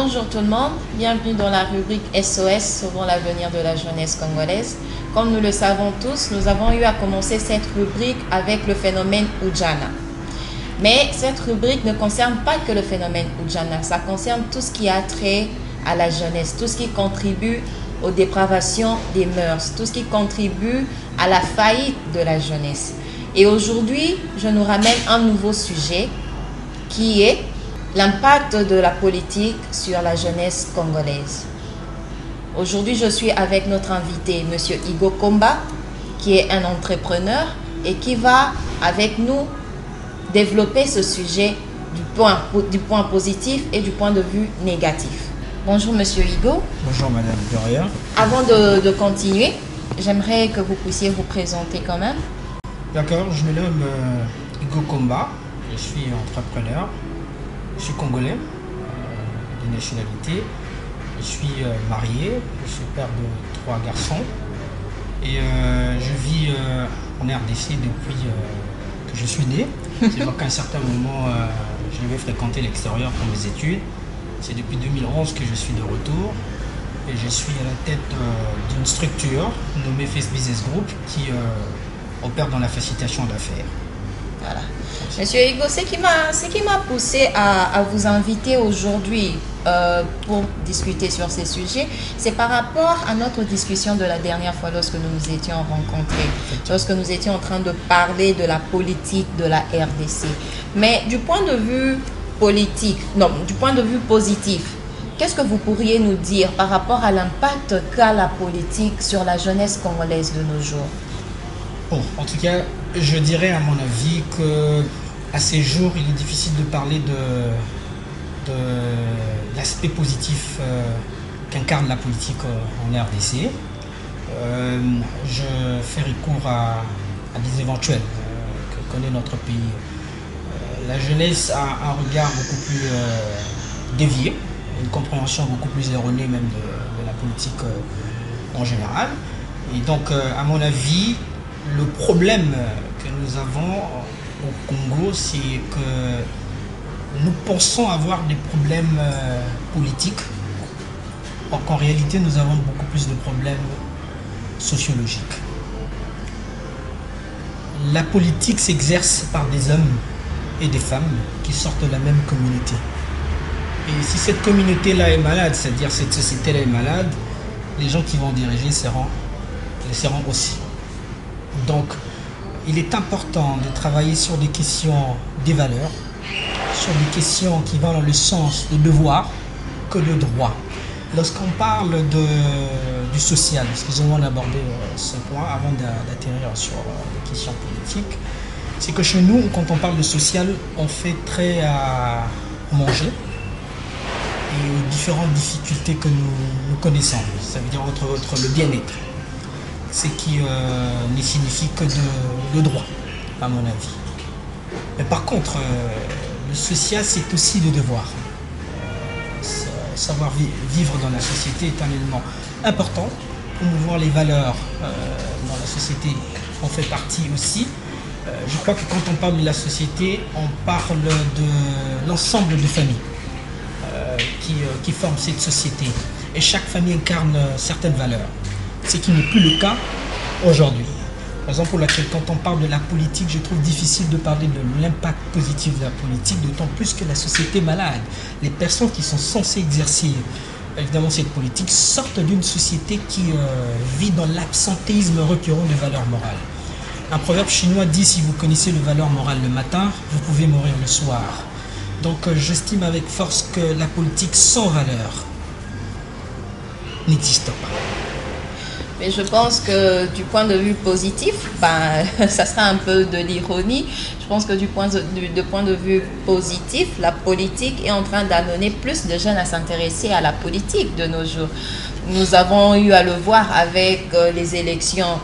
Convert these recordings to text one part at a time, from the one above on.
Bonjour tout le monde, bienvenue dans la rubrique SOS Sauvons l'avenir de la jeunesse congolaise. Comme nous le savons tous, nous avons eu à commencer cette rubrique avec le phénomène Oudjana. Mais cette rubrique ne concerne pas que le phénomène Oudjana, ça concerne tout ce qui a trait à la jeunesse, tout ce qui contribue aux dépravations des mœurs, tout ce qui contribue à la faillite de la jeunesse. Et aujourd'hui, je nous ramène un nouveau sujet qui est l'impact de la politique sur la jeunesse congolaise. Aujourd'hui, je suis avec notre invité, M. Igo Komba, qui est un entrepreneur et qui va, avec nous, développer ce sujet du point positif et du point de vue négatif. Bonjour, M. Igo. Bonjour, Madame Doria. Avant de continuer, j'aimerais que vous puissiez vous présenter quand même. D'accord, je me nomme Igo Komba, je suis entrepreneur. Je suis congolais de nationalité, je suis marié, je suis père de 3 garçons et je vis en RDC depuis que je suis né. C'est donc qu'à un certain moment, je devais fréquenter l'extérieur pour mes études. C'est depuis 2011 que je suis de retour et je suis à la tête d'une structure nommée Face Business Group qui opère dans la facilitation d'affaires. Voilà. Monsieur Igo, ce qui m'a poussé à vous inviter aujourd'hui pour discuter sur ces sujets, c'est par rapport à notre discussion de la dernière fois lorsque nous nous étions rencontrés, lorsque nous étions en train de parler de la politique de la RDC. Mais du point de vue politique, non, du point de vue positif, qu'est-ce que vous pourriez nous dire par rapport à l'impact qu'a la politique sur la jeunesse congolaise de nos jours? Bon, en tout cas, je dirais à mon avis qu'à ces jours, il est difficile de parler de l'aspect positif qu'incarne la politique en RDC. Je fais recours à des éventuels que connaît notre pays. La jeunesse a un regard beaucoup plus dévié, une compréhension beaucoup plus erronée même de la politique en général. Et donc, à mon avis, le problème que nous avons au Congo, c'est que nous pensons avoir des problèmes politiques, or qu'en réalité, nous avons beaucoup plus de problèmes sociologiques. La politique s'exerce par des hommes et des femmes qui sortent de la même communauté. Et si cette communauté-là est malade, c'est-à-dire cette société-là est malade, les gens qui vont diriger seront aussi. Donc, il est important de travailler sur des questions des valeurs, sur des questions qui vont dans le sens de devoir que de droit. Lorsqu'on parle du social, excusez-moi d'aborder ce point avant d'atterrir sur les questions politiques, c'est que chez nous, quand on parle de social, on fait très à manger et aux différentes difficultés que nous connaissons. Ça veut dire entre le bien-être. Ce qui ne signifie que de droit, à mon avis. Mais par contre, le social, c'est aussi le devoir. Savoir vivre dans la société est un élément important. Promouvoir les valeurs dans la société en fait partie aussi. Je crois que quand on parle de la société, on parle de l'ensemble de familles qui forment cette société. Et chaque famille incarne certaines valeurs. Ce qui n'est plus le cas aujourd'hui. Raison pour laquelle quand on parle de la politique, je trouve difficile de parler de l'impact positif de la politique, d'autant plus que la société est malade. Les personnes qui sont censées exercer évidemment cette politique sortent d'une société qui vit dans l'absentéisme récurrent de valeurs morales. Un proverbe chinois dit: si vous connaissez les valeurs morales le matin, vous pouvez mourir le soir. Donc j'estime avec force que la politique sans valeur n'existe pas. Mais je pense que du point de vue positif, ça sera un peu de l'ironie. Je pense que du point de vue positif, la politique est en train d'amener plus de jeunes à s'intéresser à la politique de nos jours. Nous avons eu à le voir avec les élections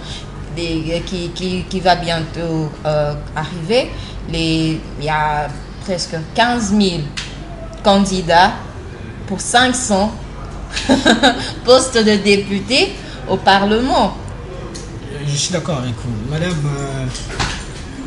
qui va bientôt arriver. Il y a presque 15 000 candidats pour 500 postes de députés au Parlement. Je suis d'accord avec vous. Madame,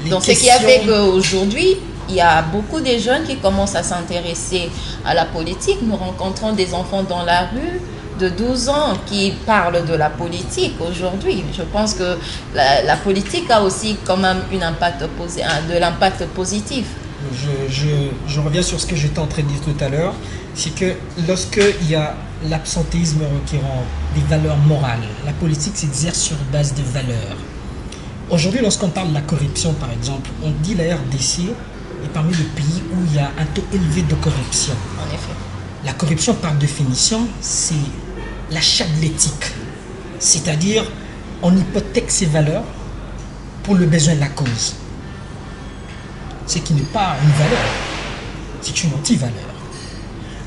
donc ce qui a fait qu'aujourd'hui, il y a beaucoup de jeunes qui commencent à s'intéresser à la politique. Nous rencontrons des enfants dans la rue de 12 ans qui parlent de la politique aujourd'hui. Je pense que la politique a aussi quand même de l'impact positif. Je reviens sur ce que j'étais en train de dire tout à l'heure, c'est que lorsqu'il y a l'absentéisme requérant des valeurs morales, la politique s'exerce sur base de valeurs. Aujourd'hui, lorsqu'on parle de la corruption, par exemple, on dit la RDC est parmi les pays où il y a un taux élevé de corruption. En effet. La corruption, par définition, c'est l'achat de l'éthique. C'est-à-dire, on hypothèque ses valeurs pour le besoin de la cause. Ce qui n'est pas une valeur, c'est une anti-valeur.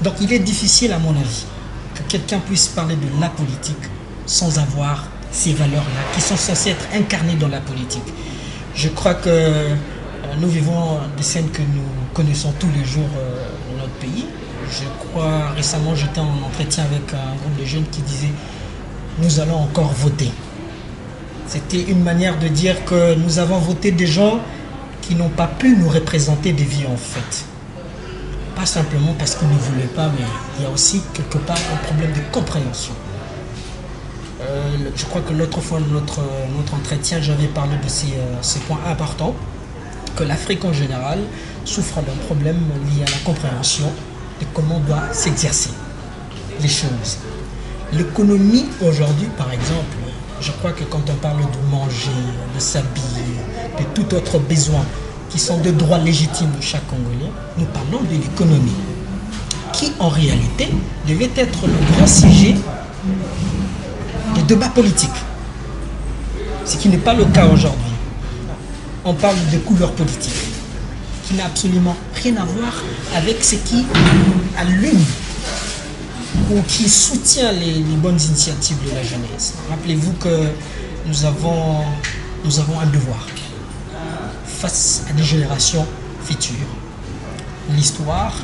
Donc, il est difficile, à mon avis, que quelqu'un puisse parler de la politique sans avoir ces valeurs-là qui sont censées être incarnées dans la politique. Je crois que nous vivons des scènes que nous connaissons tous les jours dans notre pays. Je crois récemment j'étais en entretien avec un groupe de jeunes qui disait nous allons encore voter. C'était une manière de dire que nous avons voté des gens qui n'ont pas pu nous représenter des vies en fait. Pas simplement parce qu'ils ne voulaient pas, mais il y a aussi quelque part un problème de compréhension. Je crois que l'autre fois, notre entretien, j'avais parlé de ces points importants, que l'Afrique en général souffre d'un problème lié à la compréhension de comment doit s'exercer les choses. L'économie aujourd'hui, par exemple, je crois que quand on parle de manger, de s'habiller, de tout autre besoin qui sont des droits légitimes de chaque Congolais, nous parlons de l'économie, qui en réalité devait être le grand sujet des débats politiques. Ce qui n'est pas le cas aujourd'hui. On parle de couleurs politiques, qui n'a absolument rien à voir avec ce qui allume ou qui soutient les bonnes initiatives de la jeunesse. Rappelez-vous que nous avons un devoir face à des générations futures. L'histoire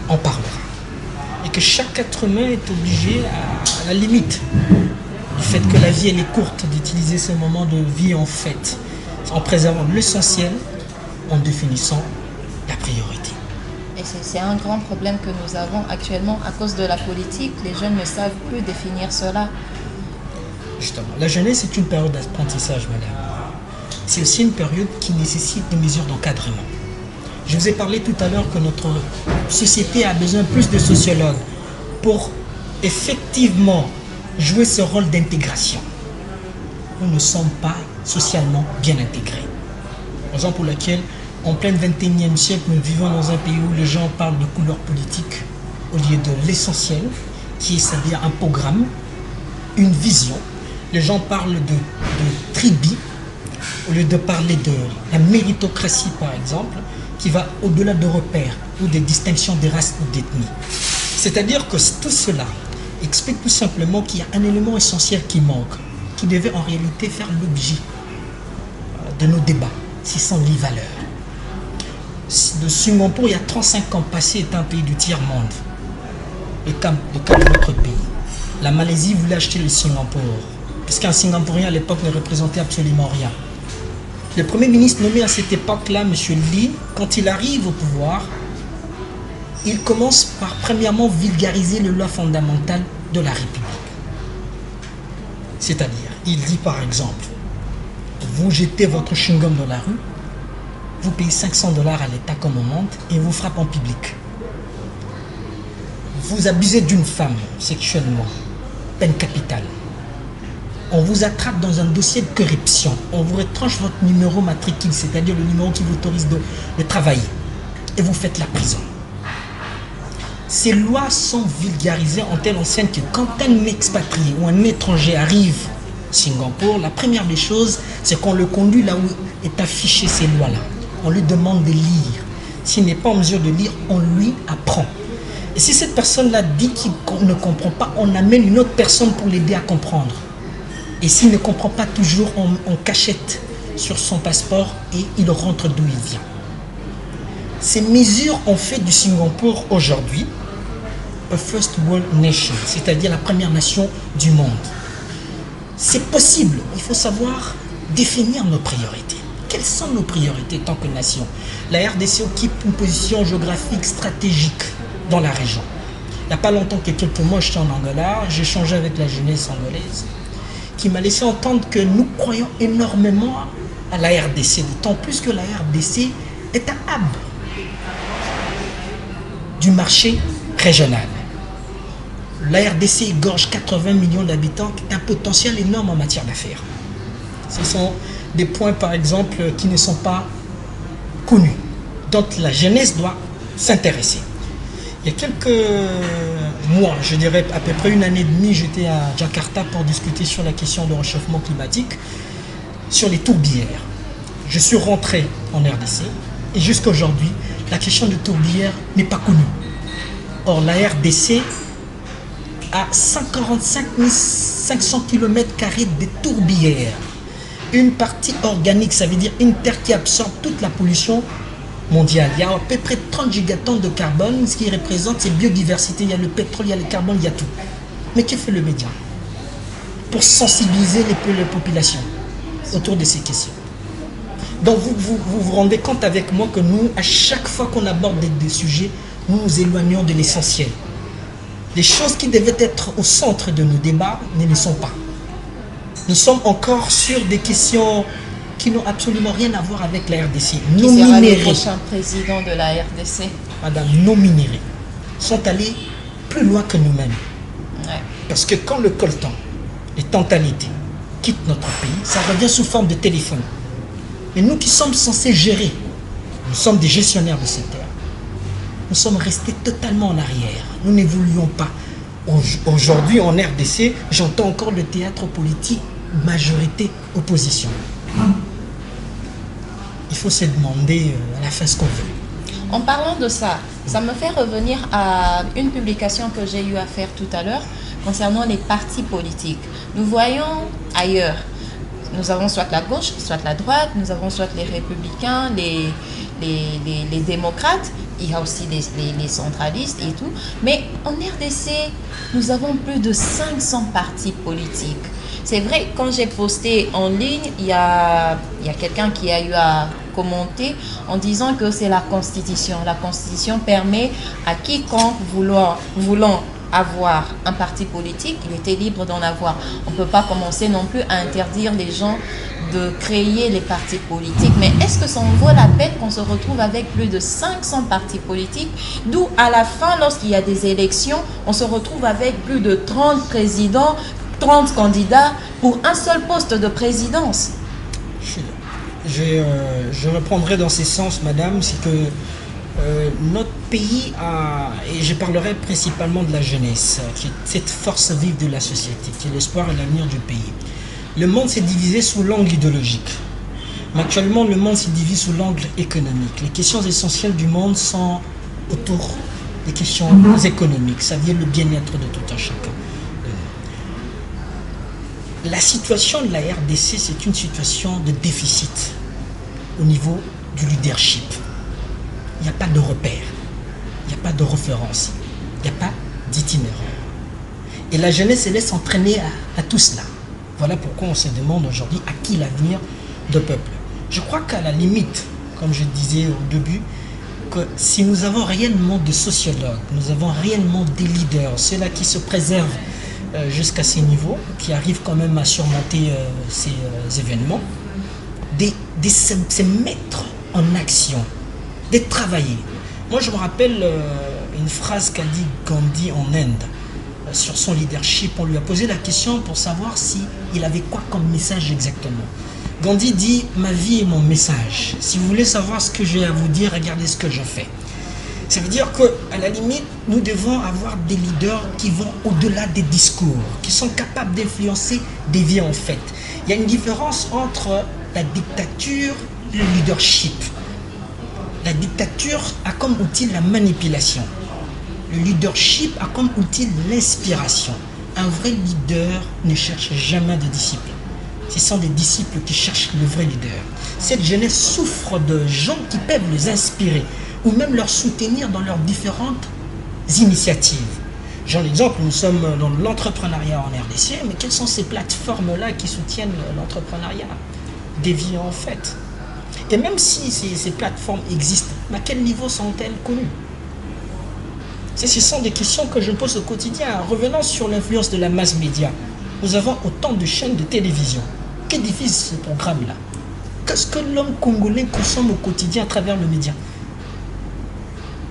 en parlera. Et que chaque être humain est obligé, à la limite du fait que la vie elle est courte, d'utiliser ce moment de vie en fait, en préservant l'essentiel, en définissant la priorité. Et c'est un grand problème que nous avons actuellement à cause de la politique. Les jeunes ne savent plus définir cela. Justement, la jeunesse est une période d'apprentissage, madame. C'est aussi une période qui nécessite des mesures d'encadrement. Je vous ai parlé tout à l'heure que notre société a besoin plus de sociologues pour effectivement jouer ce rôle d'intégration. Nous ne sommes pas socialement bien intégrés. Raison pour laquelle, en plein 21e siècle, nous vivons dans un pays où les gens parlent de couleurs politiques au lieu de l'essentiel, qui est c'est-à-dire un programme, une vision. Les gens parlent de tribus au lieu de parler de la méritocratie, par exemple, qui va au-delà de repères ou des distinctions de race ou d'ethnie. C'est-à-dire que tout cela explique tout simplement qu'il y a un élément essentiel qui manque, qui devait en réalité faire l'objet de nos débats, ce sont les valeurs. Le Singapour, il y a 35 ans passé, est un pays du tiers-monde, le cas de notre pays. La Malaisie voulait acheter le Singapour, puisqu'un Singapourien à l'époque ne représentait absolument rien. Le premier ministre nommé à cette époque-là, M. Lee, quand il arrive au pouvoir, il commence par premièrement vulgariser les lois fondamentales de la République. C'est-à-dire, il dit par exemple, vous jetez votre chewing-gum dans la rue, vous payez 500 $ à l'État comme au monde et vous frappe en public. Vous abusez d'une femme sexuellement, peine capitale. On vous attrape dans un dossier de corruption. On vous retranche votre numéro matricule, c'est-à-dire le numéro qui vous autorise de travailler. Et vous faites la prison. Ces lois sont vulgarisées en telle enseigne que quand un expatrié ou un étranger arrive à Singapour, la première des choses, c'est qu'on le conduit là où est affiché ces lois-là. On lui demande de lire. S'il n'est pas en mesure de lire, on lui apprend. Et si cette personne-là dit qu'il ne comprend pas, on amène une autre personne pour l'aider à comprendre. Et s'il ne comprend pas toujours, on cachette sur son passeport et il rentre d'où il vient. Ces mesures ont fait du Singapour aujourd'hui a first world nation, c'est-à-dire la première nation du monde. C'est possible, il faut savoir définir nos priorités. quelles sont nos priorités tant que nation? La RDC occupe une position géographique stratégique dans la région. Il n'y a pas longtemps que quelques mois, j'étais en Angola, j'ai échangé avec la jeunesse angolaise qui m'a laissé entendre que nous croyons énormément à la RDC, d'autant plus que la RDC est un hub du marché régional. La RDC égorge 80 millions d'habitants, un potentiel énorme en matière d'affaires. Ce sont des points, par exemple, qui ne sont pas connus. Donc la jeunesse doit s'intéresser. Il y a quelques mois, je dirais à peu près une année et demie, j'étais à Jakarta pour discuter sur la question du réchauffement climatique, sur les tourbières. Je suis rentré en RDC et jusqu'à aujourd'hui, la question de tourbières n'est pas connue. Or, la RDC a 145 500 km² de tourbières. Une partie organique, ça veut dire une terre qui absorbe toute la pollution mondiale. Il y a à peu près 30 gigatonnes de carbone, ce qui représente cette biodiversité. Il y a le pétrole, il y a le carbone, il y a tout. Mais que fait le média pour sensibiliser les populations autour de ces questions? Donc vous rendez compte avec moi que nous, à chaque fois qu'on aborde des sujets, nous nous éloignons de l'essentiel. Les choses qui devaient être au centre de nos débats ne le sont pas. Nous sommes encore sur des questions qui n'ont absolument rien à voir avec la RDC. Nos minéraux, le prochain président de la RDC, madame, nos minéraux sont allés plus loin que nous-mêmes. Ouais. Parce que quand le coltan, les tantalités, quittent notre pays, ça revient sous forme de téléphone. Et nous qui sommes censés gérer, nous sommes des gestionnaires de cette terre. Nous sommes restés totalement en arrière. Nous n'évoluons pas. Aujourd'hui, en RDC, j'entends encore le théâtre politique, majorité, opposition. Il faut se demander à la fin ce qu'on veut. En parlant de ça, ça me fait revenir à une publication que j'ai eu à faire tout à l'heure concernant les partis politiques. Nous voyons ailleurs, nous avons soit la gauche, soit la droite, nous avons soit les républicains, les démocrates, il y a aussi les centralistes et tout. Mais en RDC, nous avons plus de 500 partis politiques. C'est vrai, quand j'ai posté en ligne, il y a quelqu'un qui a eu à commenter en disant que c'est la Constitution. La Constitution permet à quiconque voulant avoir un parti politique, il était libre d'en avoir. On ne peut pas commencer non plus à interdire les gens de créer les partis politiques. Mais est-ce que ça en vaut la peine qu'on se retrouve avec plus de 500 partis politiques, d'où à la fin, lorsqu'il y a des élections, on se retrouve avec plus de 30 présidents, 30 candidats pour un seul poste de présidence? Je reprendrai dans ces sens, madame, c'est que notre pays a, et je parlerai principalement de la jeunesse, qui est cette force vive de la société, qui est l'espoir et l'avenir du pays. Le monde s'est divisé sous l'angle idéologique. Mais actuellement, le monde s'est divisé sous l'angle économique. Les questions essentielles du monde sont autour des questions économiques. Ça vient le bien-être de tout un chacun. La situation de la RDC, c'est une situation de déficit au niveau du leadership. Il n'y a pas de repère, il n'y a pas de référence, il n'y a pas d'itinéraire. Et la jeunesse se laisse entraîner à tout cela. Voilà pourquoi on se demande aujourd'hui à qui l'avenir de peuple. Je crois qu'à la limite, comme je disais au début, que si nous avons réellement des sociologues, nous avons réellement des leaders, ceux-là qui se préservent jusqu'à ces niveaux, qui arrivent quand même à surmonter ces événements, de se mettre en action, de travailler. Moi, je me rappelle une phrase qu'a dit Gandhi en Inde sur son leadership. On lui a posé la question pour savoir s'il avait quoi comme message exactement. Gandhi dit « Ma vie est mon message. Si vous voulez savoir ce que j'ai à vous dire, regardez ce que je fais. » Ça veut dire qu'à la limite, nous devons avoir des leaders qui vont au-delà des discours, qui sont capables d'influencer des vies en fait. Il y a une différence entre la dictature et le leadership. La dictature a comme outil la manipulation. Le leadership a comme outil l'inspiration. Un vrai leader ne cherche jamais de disciples. Ce sont des disciples qui cherchent le vrai leader. Cette jeunesse souffre de gens qui peuvent les inspirer ou même leur soutenir dans leurs différentes initiatives. J'en exemple, nous sommes dans l'entrepreneuriat en RDC, mais quelles sont ces plateformes-là qui soutiennent l'entrepreneuriat? Des vies en fait. Et même si ces plateformes existent, à quel niveau sont-elles connues? Ce sont des questions que je me pose au quotidien. Revenons sur l'influence de la mass média. Nous avons autant de chaînes de télévision. Que diffusent ces programmes-là? Qu'est-ce que l'homme congolais consomme au quotidien à travers le média?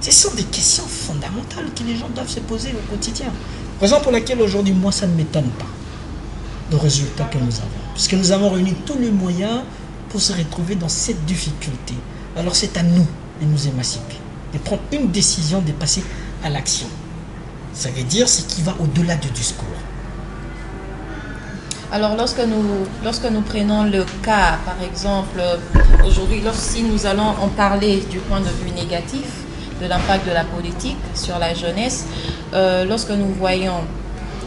Ce sont des questions fondamentales que les gens doivent se poser au quotidien. Raison pour laquelle aujourd'hui, moi, ça ne m'étonne pas le résultat que nous avons. Puisque nous avons réuni tous les moyens pour se retrouver dans cette difficulté. Alors c'est à nous de nous émanciper, de prendre une décision, de passer à l'action. Ça veut dire ce qui va au-delà du discours. Alors lorsque nous prenons le cas, par exemple, aujourd'hui, si nous allons en parler du point de vue négatif, de l'impact de la politique sur la jeunesse, lorsque nous voyons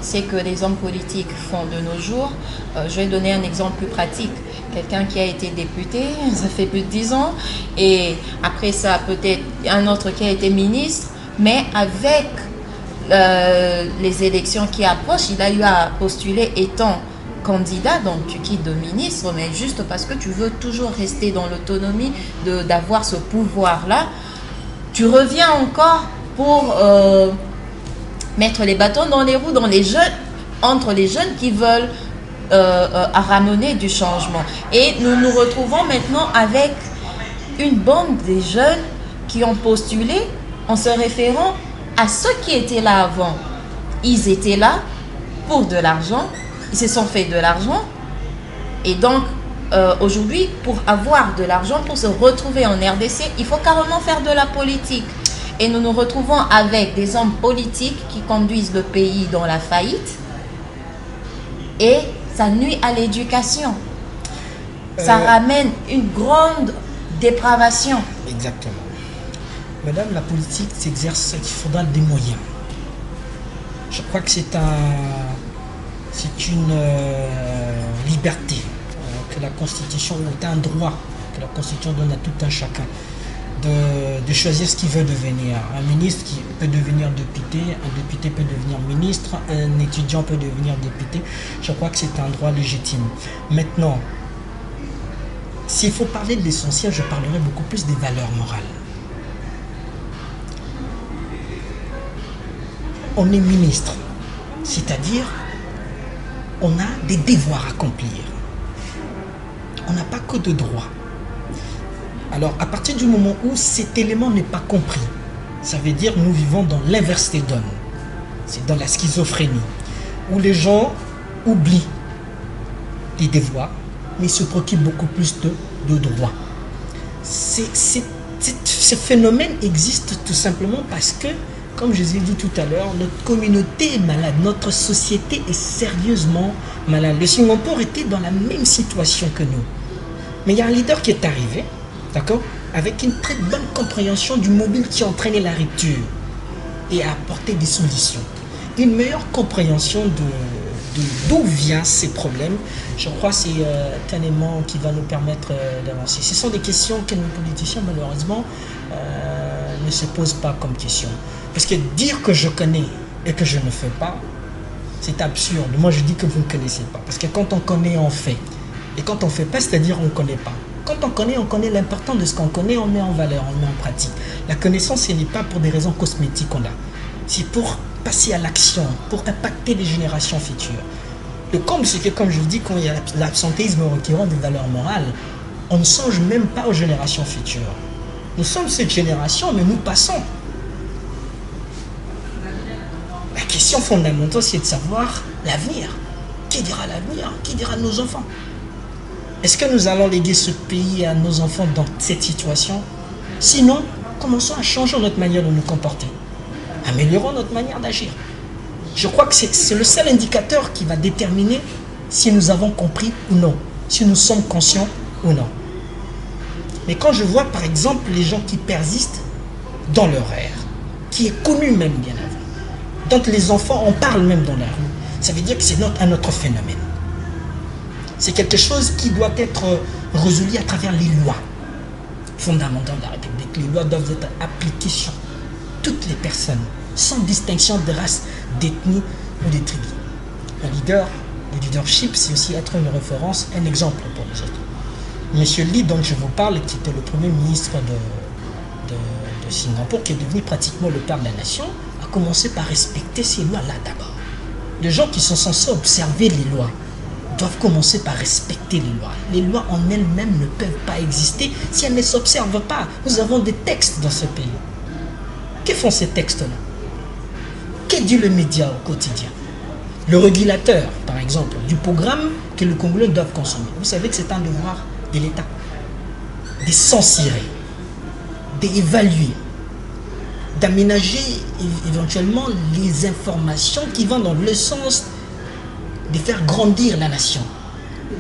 ce que les hommes politiques font de nos jours, je vais donner un exemple plus pratique. Quelqu'un qui a été député, ça fait plus de 10 ans, et après ça peut-être un autre qui a été ministre, mais avec les élections qui approchent, il a eu à postuler étant candidat, donc tu quittes de ministre, mais juste parce que tu veux toujours rester dans l'autonomie d'avoir ce pouvoir-là, tu reviens encore pour mettre les bâtons dans les roues entre les jeunes qui veulent ramener du changement. Et nous nous retrouvons maintenant avec une bande des jeunes qui ont postulé en se référant à ceux qui étaient là avant. Ils étaient là pour de l'argent, ils se sont fait de l'argent, et donc aujourd'hui, pour avoir de l'argent, pour se retrouver en RDC, il faut carrément faire de la politique. Et nous nous retrouvons avec des hommes politiques qui conduisent le pays dans la faillite, et ça nuit à l'éducation. Ça ramène une grande dépravation. Exactement. Madame, la politique s'exerce, il faudra des moyens. Je crois que c'est une liberté que la Constitution, est un droit que la Constitution donne à tout un chacun de choisir ce qu'il veut devenir. Un ministre qui peut devenir député, un député peut devenir ministre, un étudiant peut devenir député. Je crois que c'est un droit légitime. Maintenant, s'il faut parler de l'essentiel, je parlerai beaucoup plus des valeurs morales. On est ministre, c'est-à-dire on a des devoirs à accomplir. On n'a pas que de droits. Alors, à partir du moment où cet élément n'est pas compris, ça veut dire que nous vivons dans l'inverse des donnes. C'est dans la schizophrénie, où les gens oublient les devoirs, mais se préoccupent beaucoup plus de droits. Ce phénomène existe tout simplement parce que, comme je vous ai dit tout à l'heure, notre communauté est malade, notre société est sérieusement malade. Le Singapour était dans la même situation que nous. Mais il y a un leader qui est arrivé, d'accord, avec une très bonne compréhension du mobile qui entraînait la rupture et a apporté des solutions. Une meilleure compréhension d'où viennent ces problèmes, je crois que c'est un élément qui va nous permettre d'avancer. Ce sont des questions que nos politiciens, malheureusement, ne se posent pas comme question. Parce que dire que je connais et que je ne fais pas, c'est absurde. Moi, je dis que vous ne connaissez pas. Parce que quand on connaît, on fait. Et quand on ne fait pas, c'est-à-dire on ne connaît pas. Quand on connaît l'important de ce qu'on connaît, on met en valeur, on met en pratique. La connaissance, ce n'est pas pour des raisons cosmétiques qu'on a. C'est pour passer à l'action, pour impacter les générations futures. Le comble, c'est que, comme je vous dis, quand il y a l'absentéisme requérant des valeurs morales, on ne songe même pas aux générations futures. Nous sommes cette génération, mais nous passons. La question fondamentale, c'est de savoir l'avenir. Qui dira l'avenir? Qui dira nos enfants? Est-ce que nous allons léguer ce pays à nos enfants dans cette situation? Sinon, commençons à changer notre manière de nous comporter. Améliorons notre manière d'agir. Je crois que c'est le seul indicateur qui va déterminer si nous avons compris ou non, si nous sommes conscients ou non. Mais quand je vois par exemple les gens qui persistent dans leur ère, qui est connu même bien avant, dont les enfants en parlent même dans la rue, ça veut dire que c'est un autre phénomène. C'est quelque chose qui doit être résolu à travers les lois fondamentales de la République. Les lois doivent être appliquées sur toutes les personnes, sans distinction de race, d'ethnie ou de tribu. Le leadership, c'est aussi être une référence, un exemple pour les autres. Monsieur Lee, dont je vous parle, qui était le premier ministre de Singapour, qui est devenu pratiquement le père de la nation, a commencé par respecter ces lois-là d'abord. Les gens qui sont censés observer les lois doivent commencer par respecter les lois. Les lois en elles-mêmes ne peuvent pas exister si elles ne s'observent pas. Nous avons des textes dans ce pays. Que font ces textes-là? Que dit le média au quotidien? Le régulateur, par exemple, du programme que les Congolais doivent consommer. Vous savez que c'est un devoir de l'État de censurer, d'évaluer, d'aménager éventuellement les informations qui vont dans le sens de faire grandir la nation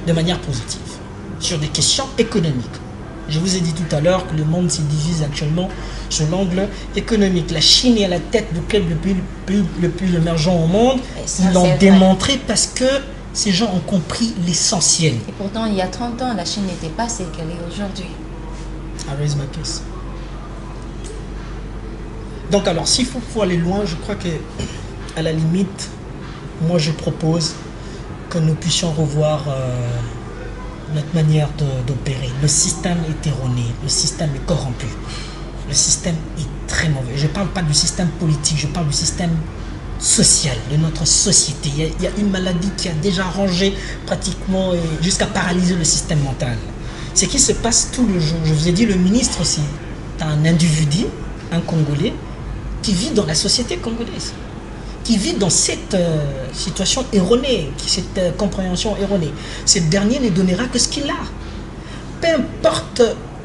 de manière positive sur des questions économiques. Je vous ai dit tout à l'heure que le monde se divise actuellement sur l'angle économique. La Chine est à la tête du club le plus émergent au monde. Ils l'ont démontré parce que ces gens ont compris l'essentiel. Et pourtant, il y a 30 ans, la Chine n'était pas celle qu'elle est aujourd'hui. I raise my case. Donc alors, s'il faut aller loin, je crois que à la limite, moi je propose que nous puissions revoir notre manière d'opérer. Le système est erroné, le système est corrompu, le système est très mauvais. Je ne parle pas du système politique, je parle du système social de notre société. Il y a une maladie qui a déjà rangé pratiquement jusqu'à paralyser le système mental. Ce qui se passe tout le jour. Je vous ai dit, le ministre aussi, c'est un individu, un Congolais, qui vit dans la société congolaise, qui vit dans cette situation erronée, cette compréhension erronée. Ce dernier ne donnera que ce qu'il a. Peu importe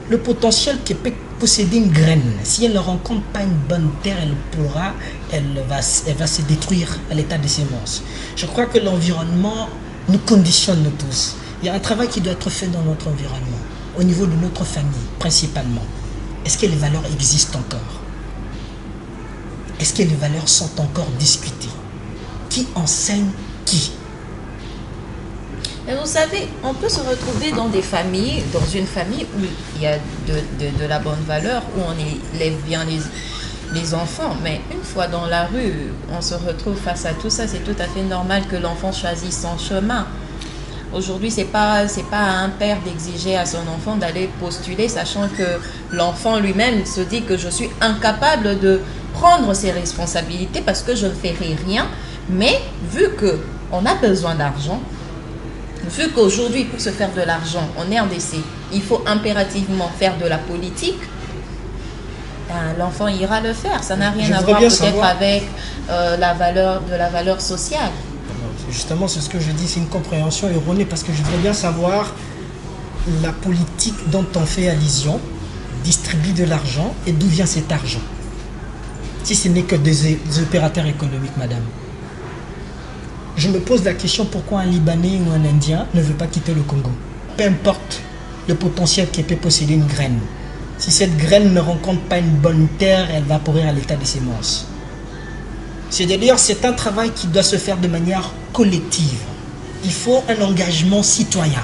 le potentiel que peut posséder une graine, si elle ne rencontre pas une bonne terre, elle va se détruire à l'état de sémence. Je crois que l'environnement nous conditionne nous tous. Il y a un travail qui doit être fait dans notre environnement, au niveau de notre famille principalement. Est-ce que les valeurs existent encore? Est-ce que les valeurs sont encore discutées? Qui enseigne qui? Et vous savez, on peut se retrouver dans des familles, dans une famille où il y a de la bonne valeur, où on élève bien les enfants. Mais une fois dans la rue, on se retrouve face à tout ça. C'est tout à fait normal que l'enfant choisisse son chemin. Aujourd'hui, c'est pas à un père d'exiger à son enfant d'aller postuler, sachant que l'enfant lui-même se dit que je suis incapable de prendre ses responsabilités parce que je ne ferai rien. Mais vu qu'on a besoin d'argent, vu qu'aujourd'hui, pour se faire de l'argent en RDC, il faut impérativement faire de la politique, ben, l'enfant ira le faire. Ça n'a rien à voir peut-être avec la valeur sociale. Justement, c'est ce que je dis, c'est une compréhension erronée parce que je voudrais bien savoir la politique dont on fait allusion, distribue de l'argent et d'où vient cet argent. Si ce n'est que des opérateurs économiques, madame. Je me pose la question pourquoi un Libanais ou un Indien ne veut pas quitter le Congo. Peu importe le potentiel qui peut posséder une graine. Si cette graine ne rencontre pas une bonne terre, elle va pourrir à l'état de sémence. C'est-à-dire, c'est un travail qui doit se faire de manière collective. Il faut un engagement citoyen.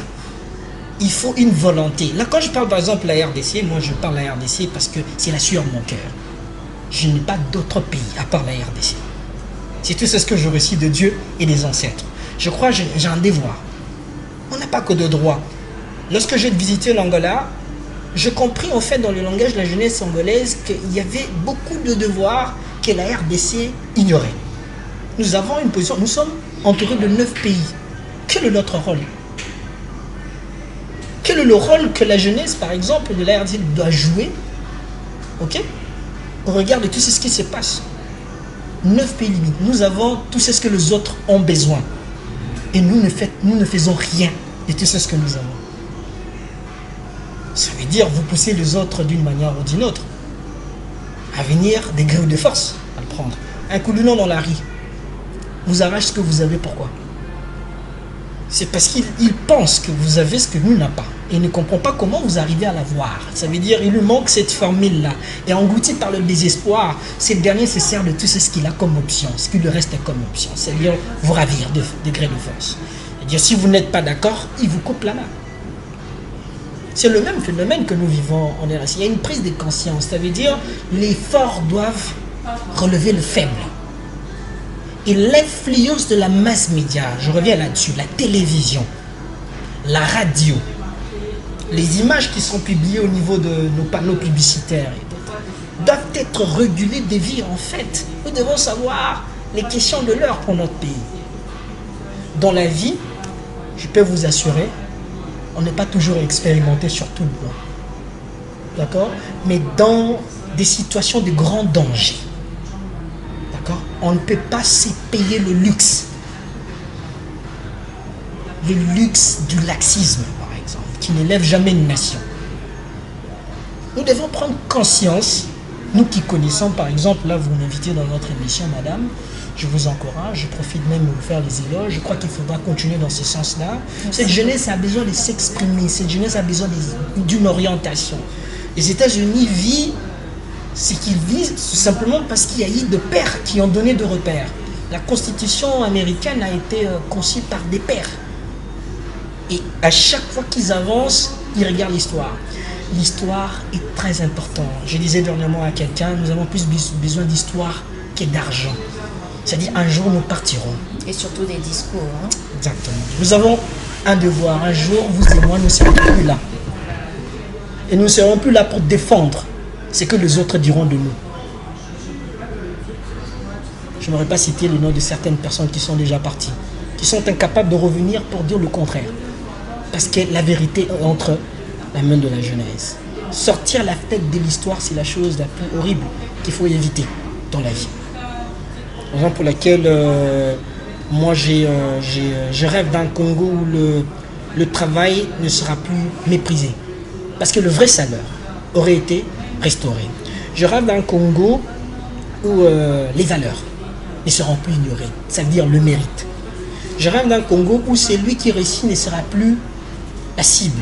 Il faut une volonté. Là, quand je parle par exemple de la RDC, moi je parle de la RDC parce que c'est la sueur de mon cœur. Je n'ai pas d'autre pays à part la RDC. C'est tout ce que je reçus de Dieu et des ancêtres. Je crois que j'ai un devoir. On n'a pas que de droits. Lorsque j'ai visité l'Angola, j'ai compris en fait dans le langage de la jeunesse angolaise qu'il y avait beaucoup de devoirs que la RDC ignorait. Nous avons une position, nous sommes entourés de 9 pays. Quel est notre rôle? Quel est le rôle que la jeunesse, par exemple, de la RDC doit jouer, ok, au regard de tout ce qui se passe? 9 pays limites. Nous avons tout ce que les autres ont besoin. Et nous ne faisons rien de tout ce que nous avons. Ça veut dire vous poussez les autres d'une manière ou d'une autre à venir des griffes de force, à le prendre. Un coup de nom dans la rue vous arrache ce que vous avez. Pourquoi? C'est parce qu'il pense que vous avez ce que nous n'avons pas. Et il ne comprend pas comment vous arrivez à l'avoir. Ça veut dire qu'il lui manque cette formule-là. Et englouti par le désespoir, ce dernier se sert de tout ce qu'il a comme option, ce qui lui reste comme option. C'est-à-dire vous ravir de degré de force. C'est-à-dire si vous n'êtes pas d'accord, il vous coupe la main. C'est le même phénomène que nous vivons en RDC. Il y a une prise de conscience. Ça veut dire les forts doivent relever le faible. Et l'influence de la masse média, je reviens là-dessus, la télévision, la radio, les images qui sont publiées au niveau de nos panneaux publicitaires doivent être régulées des vies en fait. Nous devons savoir les questions de l'heure pour notre pays. Dans la vie, je peux vous assurer, on n'est pas toujours expérimenté sur tout le plan. D'accord? Mais dans des situations de grand danger, d'accord? On ne peut pas se payer le luxe du laxisme, par exemple, qui n'élève jamais une nation. Nous devons prendre conscience, nous qui connaissons, par exemple, là vous m'invitez dans votre émission, madame, je vous encourage, je profite même de vous faire les éloges, je crois qu'il faudra continuer dans ce sens-là. Cette jeunesse a besoin de s'exprimer, cette jeunesse a besoin d'une orientation. Les États-Unis vivent ce qu'ils vivent tout simplement parce qu'il y a eu de pères qui ont donné de repères. La Constitution américaine a été conçue par des pères. Et à chaque fois qu'ils avancent, ils regardent l'histoire. L'histoire est très importante. Je disais dernièrement à quelqu'un, nous avons plus besoin d'histoire que d'argent. C'est-à-dire, un jour, nous partirons. Et surtout des discours. Hein? Exactement. Nous avons un devoir. Un jour, vous et moi, nous ne serons plus là. Et nous ne serons plus là pour défendre ce que les autres diront de nous. Je n'aurais pas cité le nom de certaines personnes qui sont déjà parties, qui sont incapables de revenir pour dire le contraire. Parce que la vérité est entre la main de la jeunesse. Sortir la tête de l'histoire, c'est la chose la plus horrible qu'il faut éviter dans la vie. Raison pour laquelle moi je rêve d'un Congo où le travail ne sera plus méprisé. Parce que le vrai salaire aurait été restauré. Je rêve d'un Congo où les valeurs ne seront plus ignorées, c'est-à-dire le mérite. Je rêve d'un Congo où celui qui réussit ne sera plus la cible.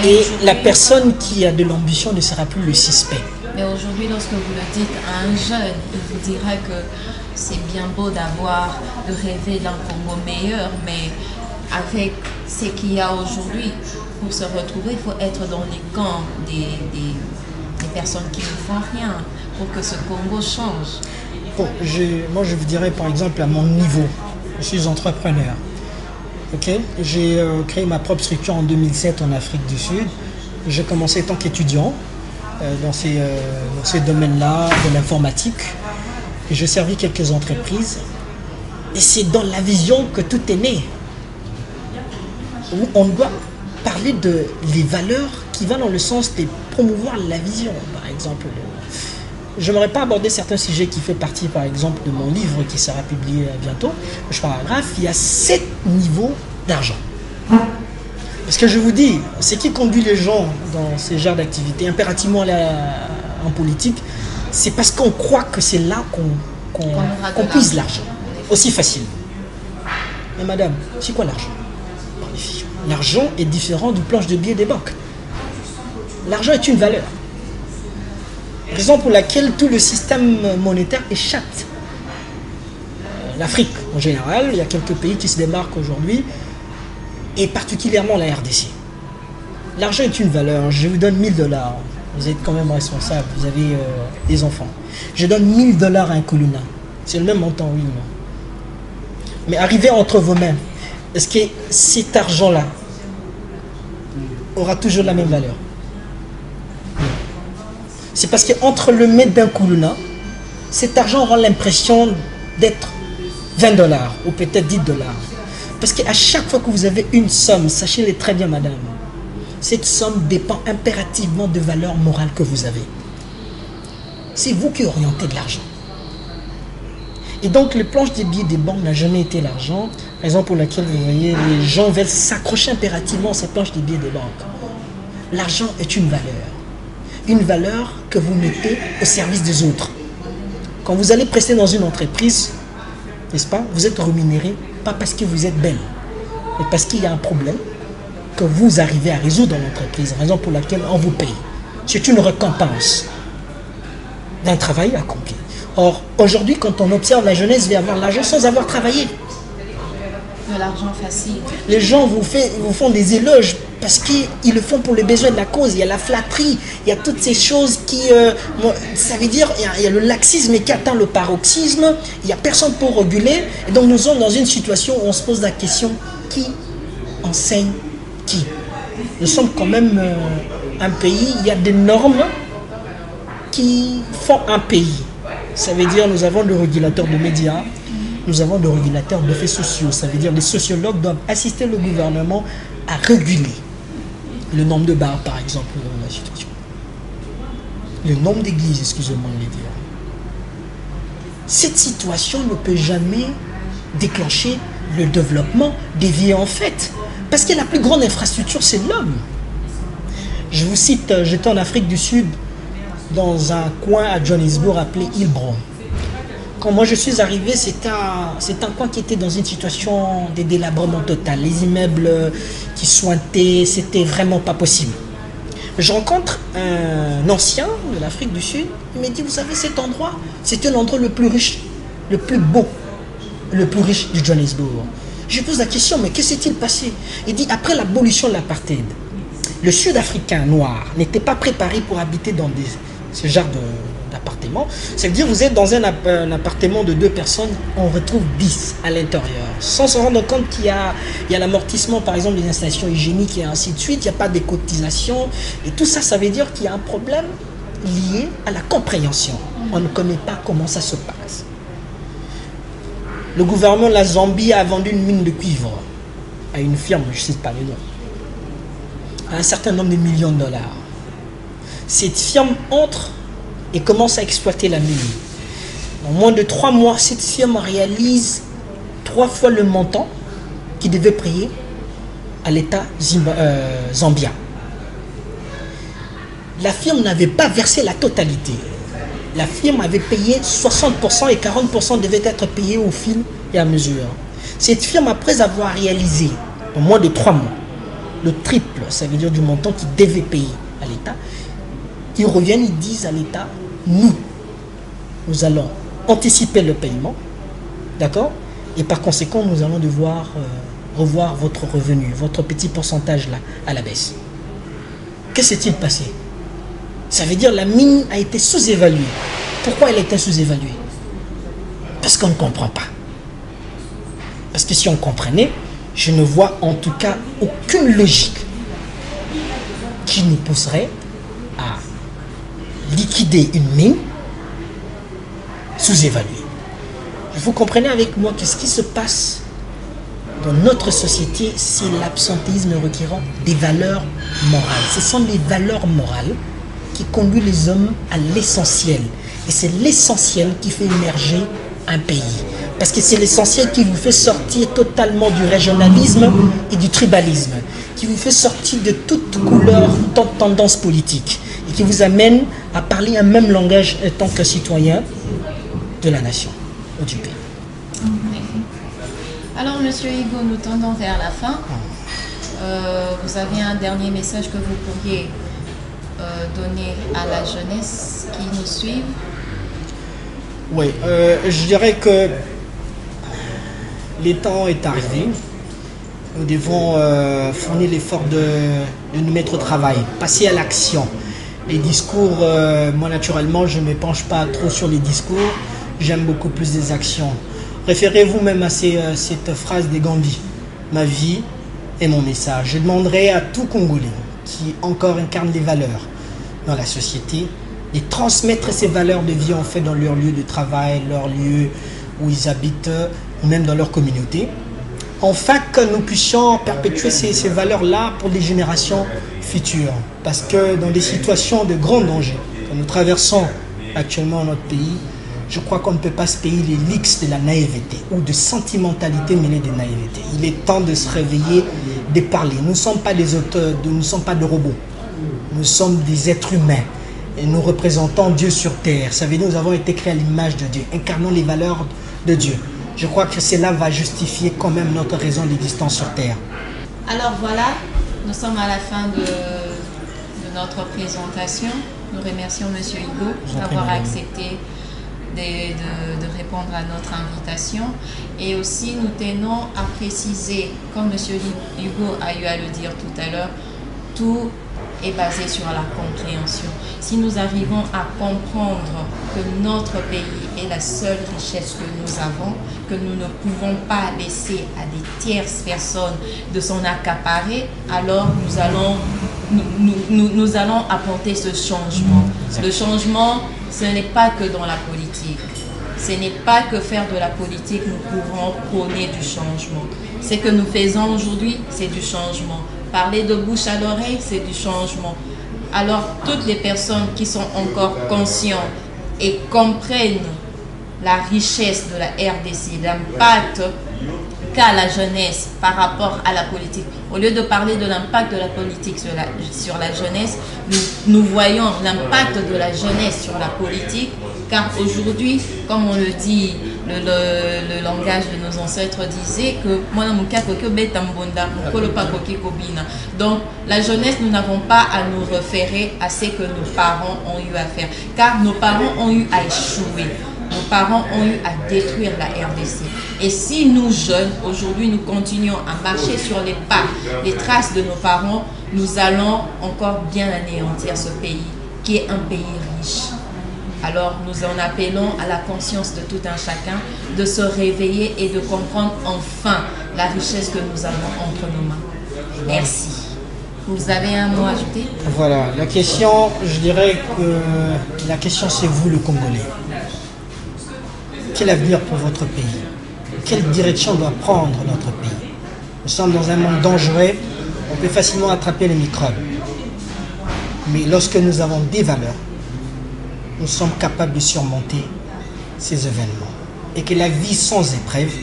Et la personne qui a de l'ambition ne sera plus le suspect. Mais aujourd'hui, lorsque vous le dites à un jeune, il vous dira que c'est bien beau de rêver d'un Congo meilleur, mais avec ce qu'il y a aujourd'hui, pour se retrouver, il faut être dans les camps des personnes qui ne font rien pour que ce Congo change. Bon, moi, je vous dirais par exemple à mon niveau, je suis entrepreneur. Okay. J'ai créé ma propre structure en 2007 en Afrique du Sud. J'ai commencé en tant qu'étudiant dans ces domaines-là, de l'informatique. Et j'ai servi quelques entreprises. Et c'est dans la vision que tout est né. Où on doit parler de les valeurs qui vont dans le sens de promouvoir la vision. Par exemple, je n'aimerais pas aborder certains sujets qui font partie, par exemple, de mon livre qui sera publié bientôt. Je paragraphe, il y a 7 niveaux d'argent. Parce que je vous dis, ce qui conduit les gens dans ces genres d'activités, impérativement en politique, c'est parce qu'on croit que c'est là qu'on puise l'argent. Aussi facile. Mais madame, c'est quoi l'argent? L'argent est différent du planche de billets des banques. L'argent est une valeur. Raison pour laquelle tout le système monétaire échappe. L'Afrique en général, il y a quelques pays qui se démarquent aujourd'hui, et particulièrement la RDC. L'argent est une valeur. Je vous donne 1000 $. Vous êtes quand même responsable, vous avez des enfants. Je donne 1000 $ à un Kuluna. C'est le même montant, oui ou non? Mais arrivé entre vos mains, est-ce que cet argent-là aura toujours la même valeur? C'est parce qu'entre le main d'un Kuluna, cet argent aura l'impression d'être 20 $ ou peut-être 10 $. Parce qu'à chaque fois que vous avez une somme, sachez-le très bien, madame, cette somme dépend impérativement de valeurs morales que vous avez. C'est vous qui orientez de l'argent. Et donc, les planches des billets des banques n'a jamais été l'argent, raison pour laquelle, vous voyez, les gens veulent s'accrocher impérativement à ces planches des billets des banques. L'argent est une valeur que vous mettez au service des autres. Quand vous allez prester dans une entreprise, n'est-ce pas, vous êtes rémunéré, pas parce que vous êtes belle, mais parce qu'il y a un problème que vous arrivez à résoudre dans l'entreprise, raison pour laquelle on vous paye. C'est une récompense d'un travail accompli. Or, aujourd'hui, quand on observe la jeunesse vient avoir l'argent sans avoir travaillé. De l'argent facile. Les gens vous font des éloges parce qu'ils le font pour les besoins de la cause. Il y a la flatterie, il y a toutes ces choses qui... ça veut dire, il y a le laxisme qui atteint le paroxysme, il n'y a personne pour réguler. Et donc nous sommes dans une situation où on se pose la question, qui enseigne qui? Nous sommes quand même un pays, il y a des normes qui font un pays. Ça veut dire nous avons des régulateurs de médias, nous avons des régulateurs de faits sociaux. Ça veut dire les sociologues doivent assister le gouvernement à réguler le nombre de bars, par exemple, dans la situation. Le nombre d'églises, excusez-moi de le dire. Cette situation ne peut jamais déclencher le développement dévié en fait. Parce que la plus grande infrastructure, c'est l'homme. Je vous cite, j'étais en Afrique du Sud, dans un coin à Johannesburg appelé Hillbrow. Quand moi je suis arrivé, c'est un coin qui était dans une situation de délabrement total. Les immeubles qui sointaient, c'était vraiment pas possible. Je rencontre un ancien de l'Afrique du Sud, il me dit, vous savez, cet endroit, c'était l'endroit le plus riche, le plus beau, le plus riche du Johannesburg. Je pose la question, mais que s'est-il passé? Il dit, après l'abolition de l'apartheid, le Sud-Africain noir n'était pas préparé pour habiter dans ce genre d'appartement. Ça veut dire, vous êtes dans un appartement de 2 personnes, on retrouve 10 à l'intérieur. Sans se rendre compte qu'il y a l'amortissement, par exemple, des installations hygiéniques et ainsi de suite, il n'y a pas de cotisation. Et tout ça, ça veut dire qu'il y a un problème lié à la compréhension. On ne connaît pas comment ça se passe. Le gouvernement de la Zambie a vendu une mine de cuivre à une firme, je ne sais pas le nom, à un certain nombre de millions de dollars. Cette firme entre et commence à exploiter la mine. En moins de 3 mois, cette firme réalise 3 fois le montant qu'il devait payer à l'État zambien. La firme n'avait pas versé la totalité. La firme avait payé 60% et 40% devaient être payés au fil et à mesure. Cette firme, après avoir réalisé en moins de 3 mois le triple, ça veut dire du montant qu'ils devaient payer à l'État, ils reviennent, ils disent à l'État, nous allons anticiper le paiement, d'accord? Et par conséquent, nous allons devoir revoir votre revenu, votre petit pourcentage là, à la baisse. Que s'est-il passé? Ça veut dire que la mine a été sous-évaluée. Pourquoi elle a été sous-évaluée? Parce qu'on ne comprend pas. Parce que si on comprenait, je ne vois en tout cas aucune logique qui nous pousserait à liquider une mine sous-évaluée. Vous comprenez avec moi que ce qui se passe dans notre société, c'est l'absentéisme requérant des valeurs morales. Ce sont les valeurs morales qui conduisent les hommes à l'essentiel. Et c'est l'essentiel qui fait émerger un pays. Parce que c'est l'essentiel qui vous fait sortir totalement du régionalisme et du tribalisme, qui vous fait sortir de toute couleur, toute tendance politique, et qui vous amène à parler un même langage en tant que citoyen de la nation ou du pays. Alors, Monsieur Hugo, nous tendons vers la fin. Vous avez un dernier message que vous pourriez donner à la jeunesse qui nous suit? Oui, je dirais que les temps est arrivé. Nous devons fournir l'effort de nous mettre au travail, passer à l'action. Les discours, moi naturellement, je ne me penche pas trop sur les discours. J'aime beaucoup plus des actions. Référez-vous même à cette phrase de Gandhi. Ma vie est mon message. Je demanderai à tout Congolais qui encore incarne les valeurs dans la société de transmettre ces valeurs de vie en fait dans leur lieu de travail, leur lieu où ils habitent, ou même dans leur communauté, afin que nous puissions perpétuer ces valeurs-là pour les générations futures. Parce que dans des situations de grand danger que nous traversons actuellement dans notre pays, je crois qu'on ne peut pas se payer les leaks de la naïveté ou de sentimentalité mêlée de naïveté. Il est temps de se réveiller, de parler. Nous ne sommes pas des auteurs, nous ne sommes pas des robots. Nous sommes des êtres humains et nous représentons Dieu sur terre. Ça veut dire que nous avons été créés à l'image de Dieu, incarnant les valeurs de Dieu. Je crois que cela va justifier quand même notre raison d'existence sur terre. Alors voilà, nous sommes à la fin de notre présentation. Nous remercions M. Hugo d'avoir accepté de répondre à notre invitation. Et aussi, nous tenons à préciser, comme M. Hugo a eu à le dire tout à l'heure, tout est basé sur la compréhension. Si nous arrivons à comprendre que notre pays est la seule richesse que nous avons, que nous ne pouvons pas laisser à des tierces personnes de s'en accaparer, alors nous allons apporter ce changement. Le changement, ce n'est pas que dans la politique. Ce n'est pas que faire de la politique, nous pourrons prôner du changement. Ce que nous faisons aujourd'hui, c'est du changement. Parler de bouche à l'oreille, c'est du changement. Alors, toutes les personnes qui sont encore conscientes et comprennent la richesse de la RDC, l'impact qu'a la jeunesse par rapport à la politique, au lieu de parler de l'impact de la politique sur la jeunesse, nous voyons l'impact de la jeunesse sur la politique, car aujourd'hui, comme on le dit, le langage de nos ancêtres disait que donc la jeunesse, nous n'avons pas à nous référer à ce que nos parents ont eu à faire, car nos parents ont eu à échouer. Nos parents ont eu à détruire la RDC. Et si nous, jeunes, aujourd'hui, nous continuons à marcher sur les pas, les traces de nos parents, nous allons encore bien anéantir ce pays, qui est un pays riche. Alors, nous en appelons à la conscience de tout un chacun de se réveiller et de comprendre enfin la richesse que nous avons entre nos mains. Merci. Vous avez un mot à ajouter? Voilà, la question, je dirais que la question c'est vous le Congolais. Quel avenir pour votre pays? Quelle direction doit prendre notre pays? Nous sommes dans un monde dangereux, on peut facilement attraper les microbes. Mais lorsque nous avons des valeurs, nous sommes capables de surmonter ces événements. Et que la vie sans épreuve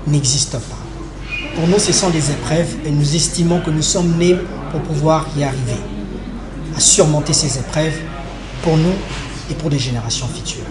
n'existe pas. Pour nous, ce sont des épreuves et nous estimons que nous sommes nés pour pouvoir y arriver. À surmonter ces épreuves pour nous et pour des générations futures.